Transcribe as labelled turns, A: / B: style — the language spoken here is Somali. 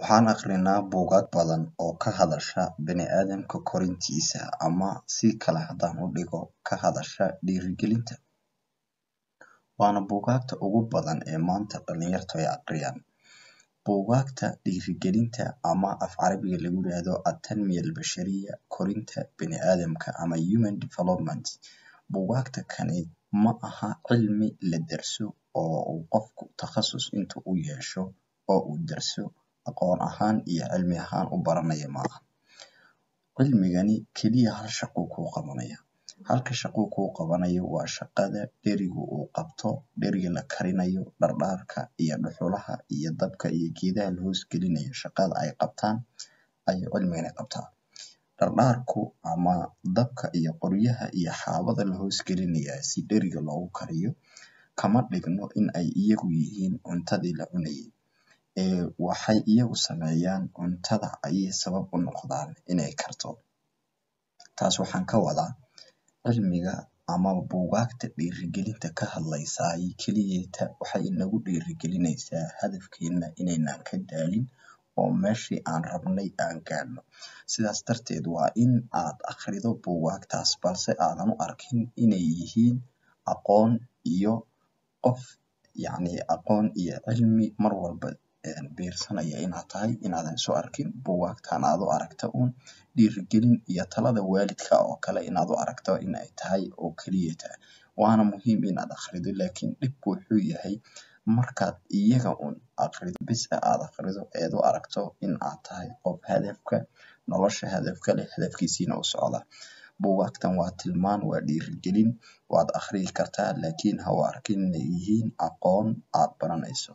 A: Waxaan akhrinaa buugaag badan oo ka hadasha bini'aadamka korintiisa ama si kale haddaan u dhigo ka hadasha dhiirigelinta. Waana buugaagta ugu badan ee maanta dhalinyartu ay akhriyaan. Buugaagta dhiirigelinta ama af carabiga lagu yiraahdo at-tanmiya al-bashariya korinta bini'aadamka ama human development. Buugaagta kani ma aha cilmi la darso oo uu qofku takhasus intuu u yeesho oo uu darso aqoon ahaan iyo cilmi ahaan u baranayo maaha. Cilmigani keliya hal shaqo kuu qabanaya. Halka shaqo kuu qabanayo waa shaqada dherigu uu qabto, dheriga la karinayo, dhardhaarka iyo dhuxulaha iyo dabka iyo geedaha la hoos gelinayo shaqada ay qabtaan ayuu cilmigani qabtaa. Dhardhaarku ama dabka iyo qoryaha iyo xaabada la hoos gelinayaa si dheriga loogu kariyo kama dhigno in ay iyagu yihiin cuntadii la cunayay. Waxay iyagu sameeyaan cuntada ayay sabab u noqdaan inay karto. Taas waxaan ka wadaa cilmiga ama buugaagta dhiirigelinta ka hadlaysaa keliyeeta waxay inagu dhiirigelinaysaa hadafkeena inaynaan ka daalin oo meeshii aan rabnay aan gaadhno. Sidaas darteed waa in aad akhrido buugaagtaas balse aadan u arkin inay yihiin aqoon iyo aqoon iyo cilmi mar walba biirsanaya inaad tahay inaadan soo arkin buugaagtan aad u aragto dhiirigelin iyo talada waalidka oo kale inaad u aragto inay tahay oo keliyeeta. Waana muhiim inaad akhrido laakiin dhibku wuxuu yahay markaad iyaga akhrido bis aad akhrido eed u aragto in aad tahay qof nolosha hadaf ka leh hadafkiisiina u socda. Buugaagtan waa tilmaan, waa dhiirigelin, waad akhriyi kartaa laakiin ha u arkin inay yihiin aqoon aad baranayso.